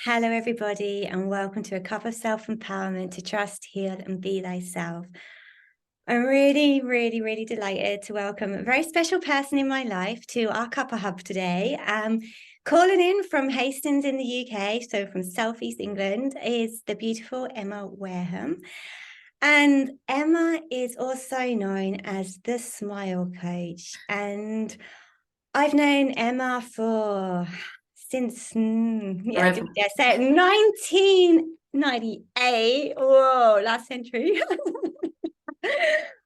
Hello, everybody, and welcome to a Cuppa Self-Empowerment to trust, heal, and be thyself. I'm really, really, really delighted to welcome a very special person in my life to our Cuppa Hub today. Calling in from Hastings in the UK, so from Southeast England, is the beautiful Emma Wareham. And Emma is also known as the Smile Coach. And I've known Emma since I didn't dare say it, 1998. Whoa, last century.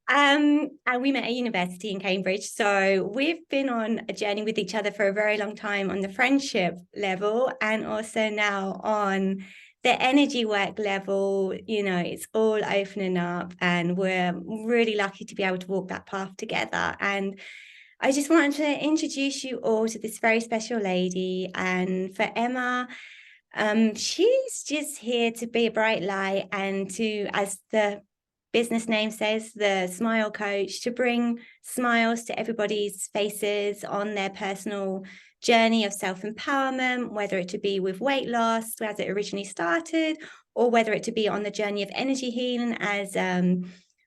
And we met at university in Cambridge. So we've been on a journey with each other for a very long time on the friendship level, and also now on the energy work level. You know, it's all opening up, and we're really lucky to be able to walk that path together. And I just wanted to introduce you all to this very special lady. And for Emma, she's just here to be a bright light and to, as the business name says, the Smile Coach, to bring smiles to everybody's faces on their personal journey of self-empowerment, whether it to be with weight loss as it originally started, or whether it to be on the journey of energy healing as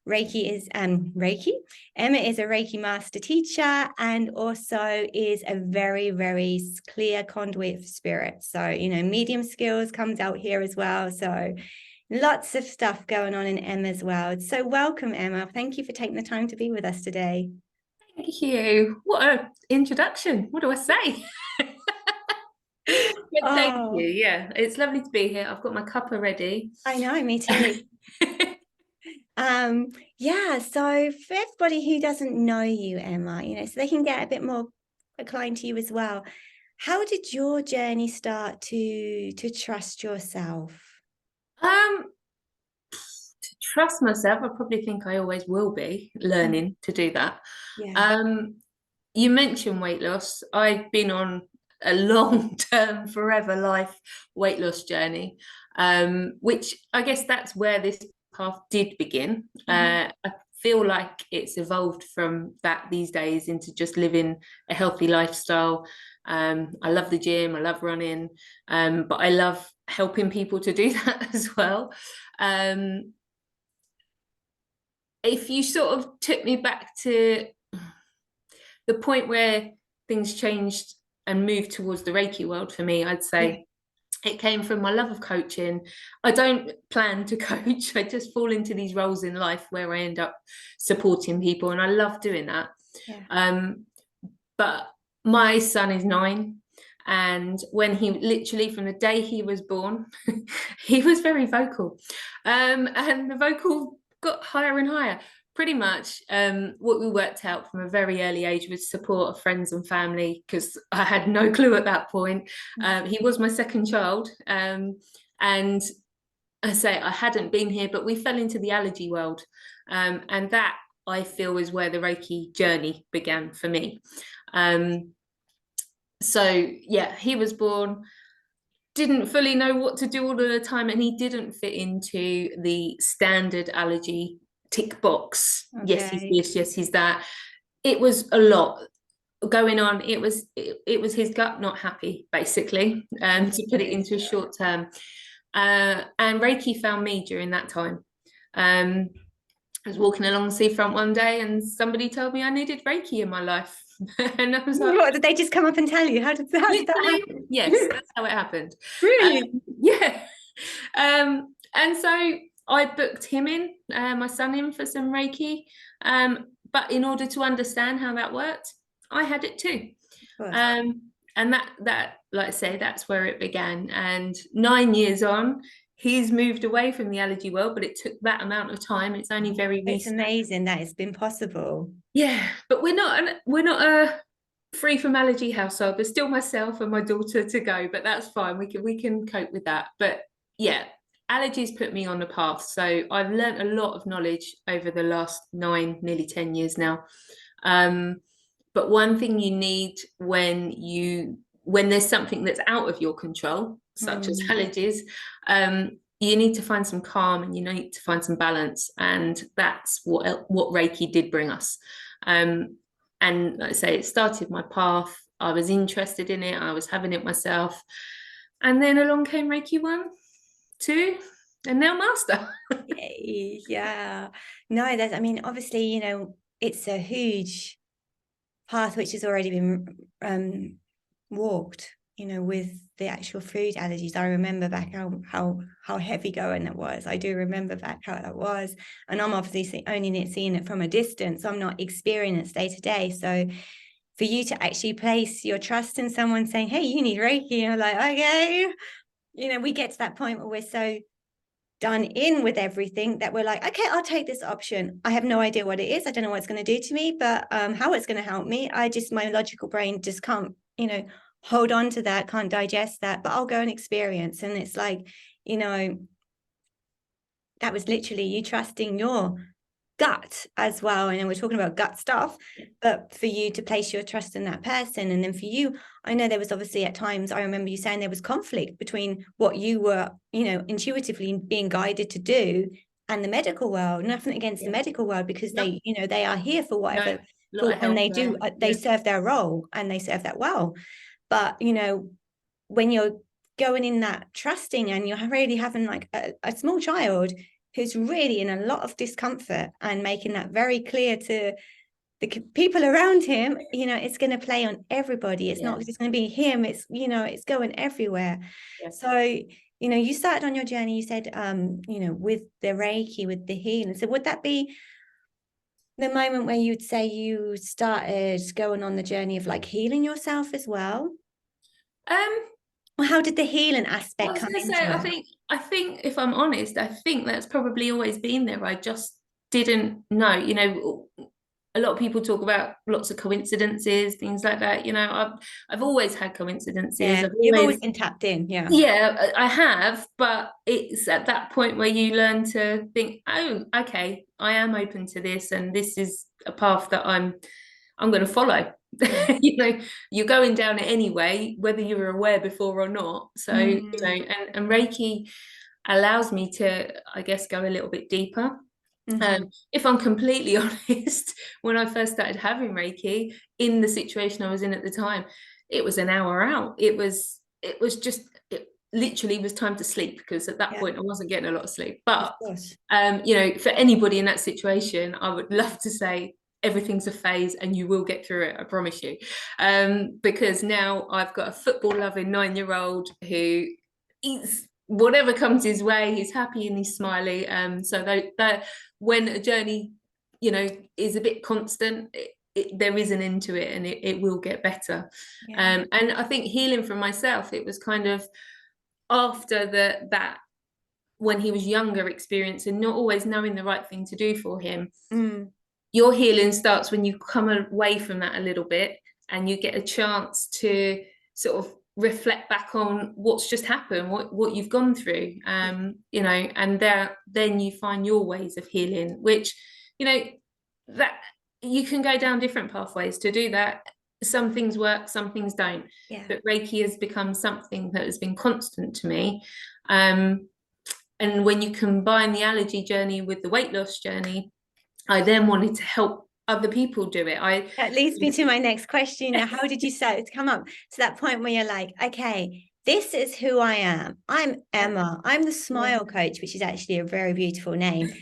Reiki is Emma is a Reiki master teacher and also is a very, very clear conduit of spirit. So, you know, medium skills comes out here as well. So lots of stuff going on in Emma's world. So welcome, Emma. Thank you for taking the time to be with us today. Thank you. What an introduction. What do I say? Thank you. Yeah, it's lovely to be here. I've got my cuppa ready. I know, me too. Yeah, so for everybody who doesn't know you, Emma, you know, so they can get a bit more inclined to you as well. How did your journey start to trust yourself? To trust myself, I probably think I always will be learning to do that. Yeah. You mentioned weight loss. I've been on a long-term, forever life weight loss journey, which I guess that's where this path did begin. I feel like it's evolved from that these days into just living a healthy lifestyle. I love the gym, I love running, but I love helping people to do that as well. If you sort of took me back to the point where things changed and moved towards the Reiki world for me, I'd say it came from my love of coaching. I don't plan to coach. I just fall into these roles in life where I end up supporting people, and I love doing that. Yeah. But my son is 9, and when he literally from the day he was born, he was very vocal, and the vocal got higher and higher. Pretty much what we worked out from a very early age was support of friends and family, because I had no clue at that point. He was my second child, and I say I hadn't been here, but we fell into the allergy world, and that I feel is where the Reiki journey began for me. So yeah, he was born, didn't fully know what to do all of the time, and he didn't fit into the standard allergy tick box. Okay. Yes, he's this, yes, he's that. It was a lot going on. It was his gut not happy, basically, to put it into a short term. And Reiki found me during that time. I was walking along the seafront one day and somebody told me I needed Reiki in my life. And I was like, what, did they just come up and tell you? How did that happen? Yes, that's how it happened. Really? Yeah. And so I booked him in, my son in, for some Reiki. But in order to understand how that worked, I had it too. And that, like I say, that's where it began. And 9 years on, he's moved away from the allergy world, but it took that amount of time. It's only very recent. It's amazing that it's been possible. Yeah, but we're not a free from allergy household. There's still myself and my daughter to go, but that's fine. We can cope with that. But yeah, allergies put me on the path. So I've learned a lot of knowledge over the last 9, nearly 10 years now. But one thing you need when there's something that's out of your control, such as allergies, you need to find some calm and you need to find some balance. And that's what Reiki did bring us. And like I say, it started my path. I was interested in it. I was having it myself. And then along came Reiki 1, 2, and now master. Yay, yeah. No, that's, I mean, obviously, you know, it's a huge path which has already been walked, you know, with the actual food allergies. I remember back how heavy going it was. I do remember back how that was. And I'm obviously only seeing it from a distance. I'm not experiencing it day to day. So for you to actually place your trust in someone saying, hey, you need Reiki, and I'm like, okay, you know, we get to that point where we're so done in with everything that we're like, okay, I'll take this option. I have no idea what it is. I don't know what it's going to do to me, but how it's going to help me. My logical brain just can't, you know, hold on to that, can't digest that, but I'll go and experience. And it's like, you know, that was literally you trusting your gut as well. And we're talking about gut stuff, but for you to place your trust in that person. And then for you, I know there was obviously at times, I remember you saying there was conflict between what you were, you know, intuitively being guided to do and the medical world. Nothing against the medical world, because they, you know, they are here for whatever, and they do, they serve their role and they serve that well. But, you know, when you're going in that trusting and you're really having like a small child who's really in a lot of discomfort and making that very clear to the people around him, you know, it's going to play on everybody. It's not just going to be him. It's, you know, it's going everywhere. So, you know, you started on your journey, you said, you know, with the Reiki, with the healing. So would that be the moment where you'd say you started going on the journey of like healing yourself as well? Well, how did the healing aspect come into it? I think if I'm honest, I think that's probably always been there. I just didn't know. You know, a lot of people talk about lots of coincidences, things like that. You know, I've always had coincidences. Yeah, you've always been tapped in. Yeah, I have, but it's at that point where you learn to think, oh, okay, I am open to this, and this is a path that I'm going to follow. You know, you're going down it anyway, whether you were aware before or not. So, you know, and Reiki allows me to, I guess, go a little bit deeper. If I'm completely honest, when I first started having Reiki, in the situation I was in at the time, it was an hour out. It was just, it literally was time to sleep, because at that point I wasn't getting a lot of sleep. But you know, for anybody in that situation, I would love to say everything's a phase and you will get through it, I promise you. Because now I've got a football loving 9-year-old who eats whatever comes his way. He's happy and he's smiley. So that when a journey, you know, is a bit constant, there is an end to it, and it will get better. And I think healing from myself, it was kind of after that when he was younger experience and not always knowing the right thing to do for him. Your healing starts when you come away from that a little bit and you get a chance to sort of reflect back on what's just happened, what you've gone through, you know, and then you find your ways of healing, which, you know, that you can go down different pathways to do that. Some things work, some things don't. But Reiki has become something that has been constant to me. And when you combine the allergy journey with the weight loss journey, I then wanted to help other people do it. That leads me to my next question. Now, how did you start to come up to that point where you're like, okay, this is who I am. I'm Emma. I'm the smile coach, which is actually a very beautiful name.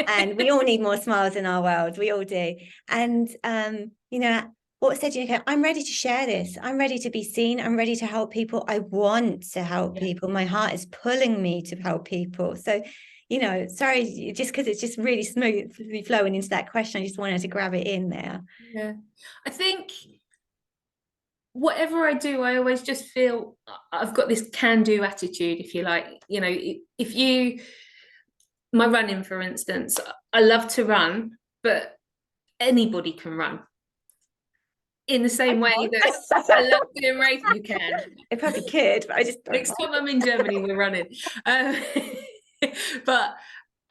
And we all need more smiles in our world. We all do. And, you know, what said, you know, I'm ready to share this. I'm ready to be seen. I'm ready to help people. I want to help people. My heart is pulling me to help people. So, you know, sorry, just because it's just really smoothly flowing into that question, I just wanted to grab it in there. Yeah, I think whatever I do, I always just feel I've got this can-do attitude, if you like. You know, my running, for instance, I love to run, but anybody can run. In the same way that I love doing race, you can. I probably could, but I just don't. Next time I'm in Germany, we're running. But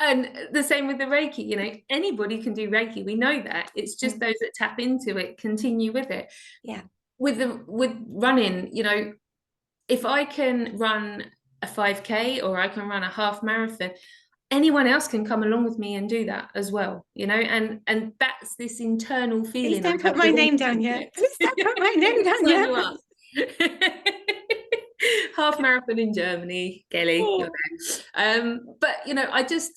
and the same with the Reiki, you know, anybody can do Reiki. We know that. It's just those that tap into it, continue with it. Yeah. With running, you know, if I can run a 5K or I can run a half marathon, anyone else can come along with me and do that as well, you know, and that's this internal feeling. Please don't put my name down yet. Please don't put my name down yet. half marathon in Germany, Kelly, you're there. But you know, I just,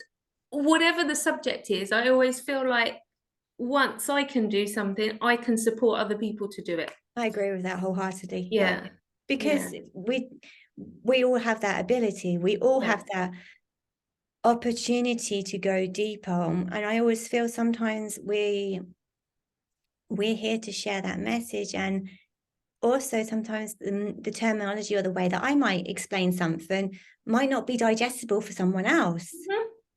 whatever the subject is, I always feel like once I can do something, I can support other people to do it. I agree with that wholeheartedly. Yeah. Because we all have that ability. We all have that opportunity to go deeper. And I always feel sometimes we're here to share that message. And also sometimes the terminology or the way that I might explain something might not be digestible for someone else.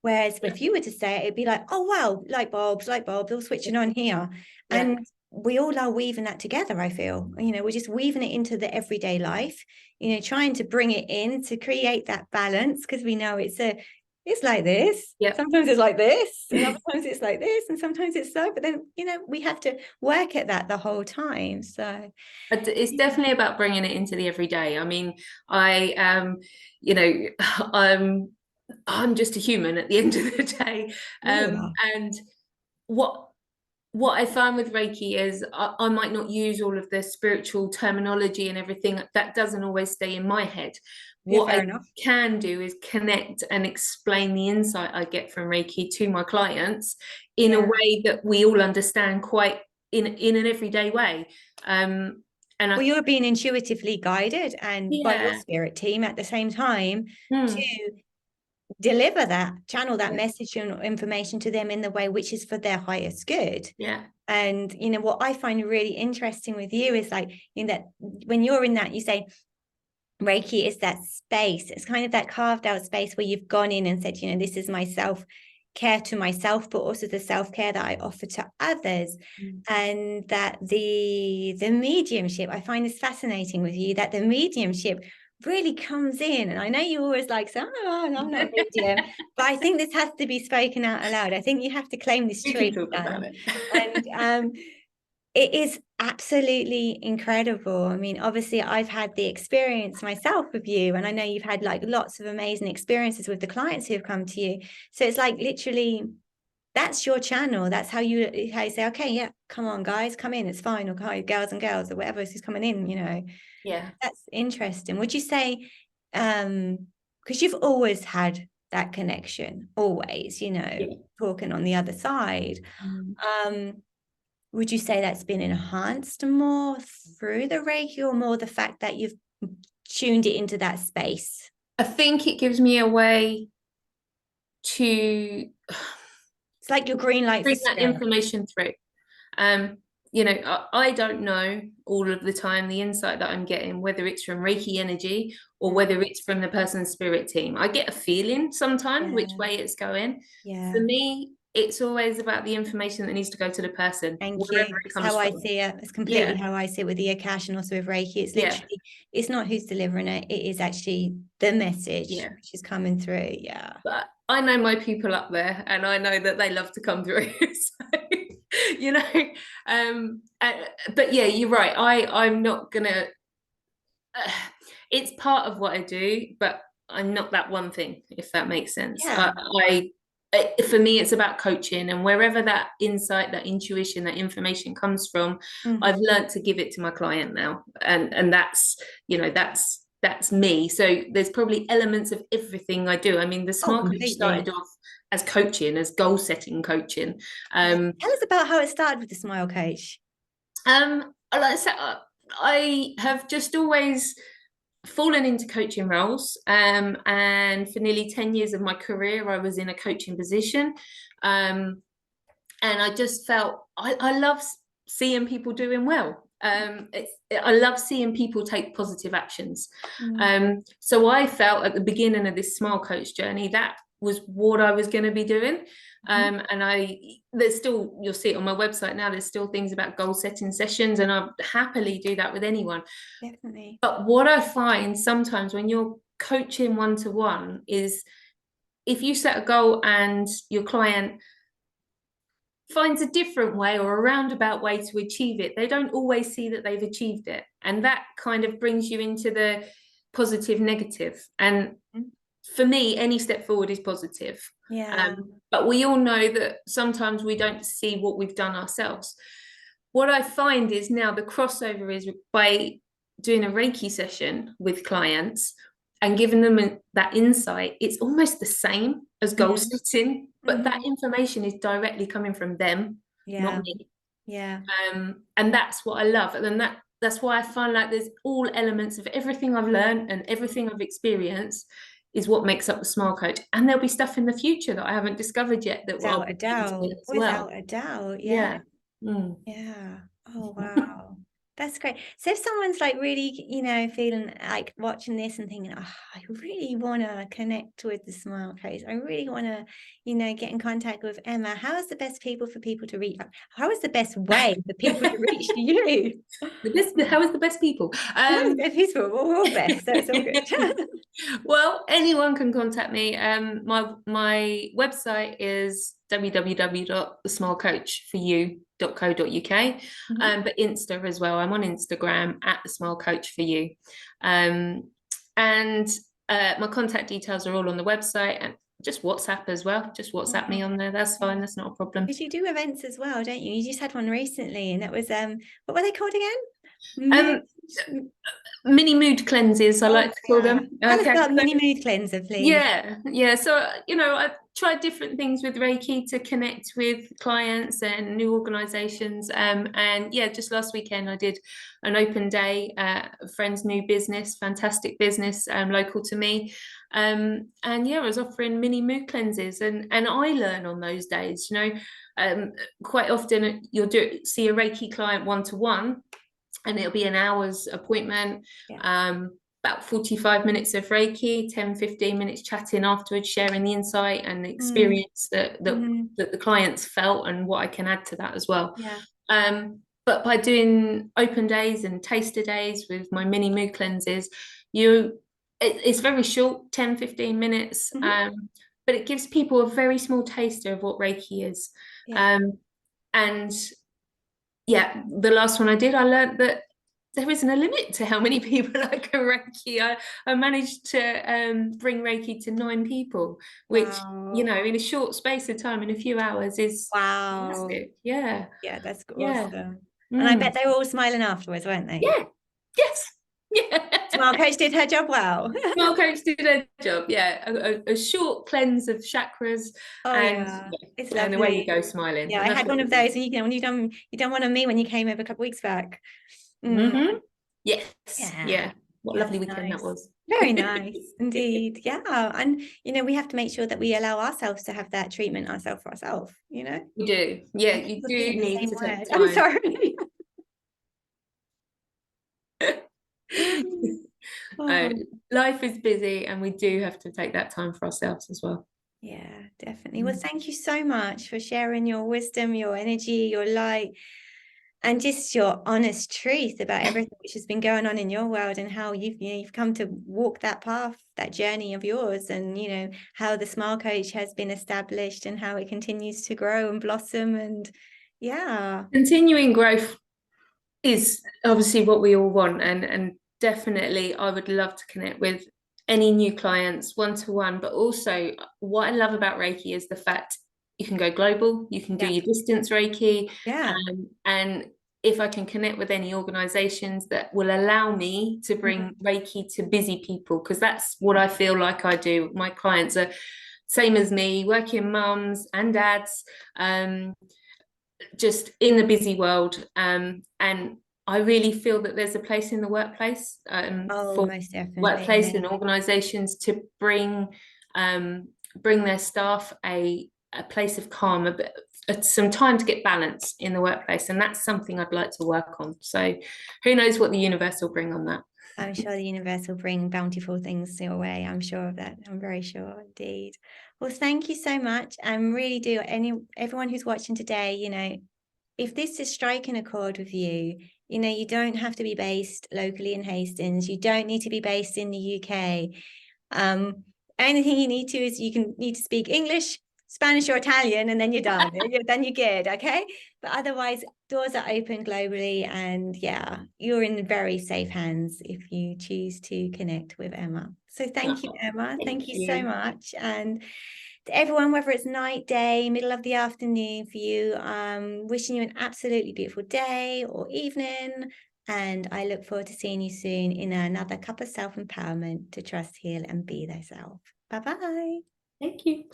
Whereas if you were to say it, it'd be like, oh, wow, light bulbs, all switching on here. And we all are weaving that together, I feel. You know, we're just weaving it into the everyday life, you know, trying to bring it in to create that balance, because we know it's like this. Sometimes it's like this, and other times it's like this, and sometimes it's so, but then, you know, we have to work at that the whole time. So it's definitely about bringing it into the everyday. I mean, you know, I'm just a human at the end of the day. And what I find with Reiki is I might not use all of the spiritual terminology and everything. That doesn't always stay in my head. What I can do is connect and explain the insight I get from Reiki to my clients in a way that we all understand quite in an everyday way. And you're being intuitively guided and by your spirit team at the same time to deliver that, channel that message and information to them in the way which is for their highest good. And you know what I find really interesting with you is like, in that when you're in that, you say Reiki is that space. It's kind of that carved out space where you've gone in and said, you know, this is my self-care to myself, but also the self-care that I offer to others. And that the mediumship, I find this fascinating with you, that the mediumship really comes in. And I know you always like say, oh, I'm not a medium, but I think this has to be spoken out aloud. I think you have to claim this truth. And it is absolutely incredible. I mean, obviously I've had the experience myself with you, and I know you've had like lots of amazing experiences with the clients who have come to you. So it's like literally that's your channel. That's how you say, okay, yeah, come on guys, come in, it's fine, okay, girls and girls or whatever is coming in, you know. That's interesting. Would you say because you've always had that connection, always, you know, talking on the other side, would you say that's been enhanced more through the Reiki, or more the fact that you've tuned it into that space? I think it gives me a way to it's like your green light bring that information through. You know, I don't know all of the time the insight that I'm getting, whether it's from Reiki energy or whether it's from the person's spirit team. I get a feeling sometimes which way it's going. For me, it's always about the information that needs to go to the person. Thank you. It's how I see it. It's completely how I see it with the Akash and also with Reiki. It's literally, it's not who's delivering it. It is actually the message which is coming through. But I know my people up there, and I know that they love to come through. So, you know, but yeah, you're right. I'm not gonna. It's part of what I do, but I'm not that one thing. If that makes sense. For me, it's about coaching, and wherever that insight, that intuition, that information comes from, I've learned to give it to my client now, and that's, you know, that's me. So there's probably elements of everything I do. I mean, the Smart Coach started off as coaching, as goal setting coaching. Tell us about how it started with the Smile Coach. Like I said, I have just always fallen into coaching roles, and for nearly 10 years of my career I was in a coaching position, and I just felt I love seeing people doing well. I love seeing people take positive actions. So I felt at the beginning of this Smile Coach journey that was what I was going to be doing. And there's still, you'll see it on my website now, there's still things about goal setting sessions, and I'll happily do that with anyone. Definitely. But what I find sometimes when you're coaching one-to-one is if you set a goal and your client finds a different way or a roundabout way to achieve it, they don't always see that they've achieved it. And that kind of brings you into the positive, negative. And for me, any step forward is positive. But we all know that sometimes we don't see what we've done ourselves. What I find is now the crossover is by doing a Reiki session with clients and giving them that insight, it's almost the same as goal setting, but that information is directly coming from them, not Yeah. me. Yeah. And that's what I love. And that's why I find like there's all elements of everything I've learned and everything I've experienced is what makes up the Smile Coach. And there'll be stuff in the future that I haven't discovered yet that I'll Without a be able to doubt. do as well. Without a doubt. Yeah. Yeah. Yeah. Oh, wow. That's great. So if someone's like really, feeling like watching this and thinking, oh, I really want to connect with the Smile Coach. I really want to, get in contact with Emma. How is the best people for people to reach? How is the best way for people to reach you? How is the best people? They're peaceful. We're all best, so it's all good. Well, anyone can contact me. My website is www.thesmilecoachforyou.co.uk. But Insta as well. I'm on Instagram at the Smile Coach for You. And my contact details are all on the website, and just WhatsApp as well. Just WhatsApp me on there. That's fine. That's not a problem. Because you do events as well, don't you? You just had one recently, and that was what were they called again? Mini mood cleanses, I like to call them. Tell us about mini mood cleanser, please. Yeah. So, I tried different things with Reiki to connect with clients and new organizations. And yeah, just last weekend I did an open day, a friend's new business, fantastic business, local to me. And yeah, I was offering mini mood cleanses, and I learn on those days. Quite often you'll see a Reiki client one-to-one, and it'll be an hour's appointment, about 45 minutes of Reiki, 10-15 minutes chatting afterwards, sharing the insight and the experience that the clients felt and what I can add to that as well. But by doing open days and taster days with my mini mood cleanses, it's very short, 10-15 minutes, but it gives people a very small taster of what Reiki is. And yeah, the last one I did, I learned that there isn't a limit to how many people I can Reiki. I managed to bring Reiki to 9 people, which, in a short space of time, in a few hours, is fantastic. Yeah. Yeah, that's awesome. Yeah. And I bet they were all smiling afterwards, weren't they? Yeah. Yes. Yeah. Smile Coach did her job well. Smile Coach did her job. Yeah. A short cleanse of chakras. It's and away you go smiling. Yeah, I had one of those, and you done one on me when you came over a couple of weeks back. Yes. Yeah. What a lovely weekend that was. Very nice indeed. Yeah. And we have to make sure that we allow ourselves to have that treatment ourselves for ourselves, We do. Yeah, you do need to take time. I'm sorry. Life is busy, and we do have to take that time for ourselves as well. Yeah, definitely. Well, thank you so much for sharing your wisdom, your energy, your light, and just your honest truth about everything which has been going on in your world, and how you've come to walk that path, that journey of yours, and how the Smile Coach has been established and how it continues to grow and blossom. And continuing growth is obviously what we all want, and definitely I would love to connect with any new clients one-to-one. But also what I love about Reiki is the fact you can go global, you can do your distance Reiki, and if I can connect with any organizations that will allow me to bring Reiki to busy people, because that's what I feel like I do. My clients are same as me, working mums and dads, just in the busy world, and I really feel that there's a place in the workplace for most definitely. Workplace and organizations to bring their staff a place of calm, some time to get balance in the workplace, and that's something I'd like to work on. So who knows what the universe will bring on that. I'm sure the universe will bring bountiful things your way. I'm sure of that. I'm very sure indeed. Well, thank you so much. I really do. Everyone who's watching today, if this is striking a chord with you, you don't have to be based locally in Hastings. You don't need to be based in the UK. Anything you need to is you need to speak English, Spanish or Italian, and then you're done. Then you're good, okay? But otherwise, doors are open globally, and you're in very safe hands if you choose to connect with Emma. So thank you, Emma. Thank you so much. And to everyone, whether it's night, day, middle of the afternoon for you, wishing you an absolutely beautiful day or evening. And I look forward to seeing you soon in another cup of self-empowerment to trust, heal, and be thyself. Bye-bye. Thank you.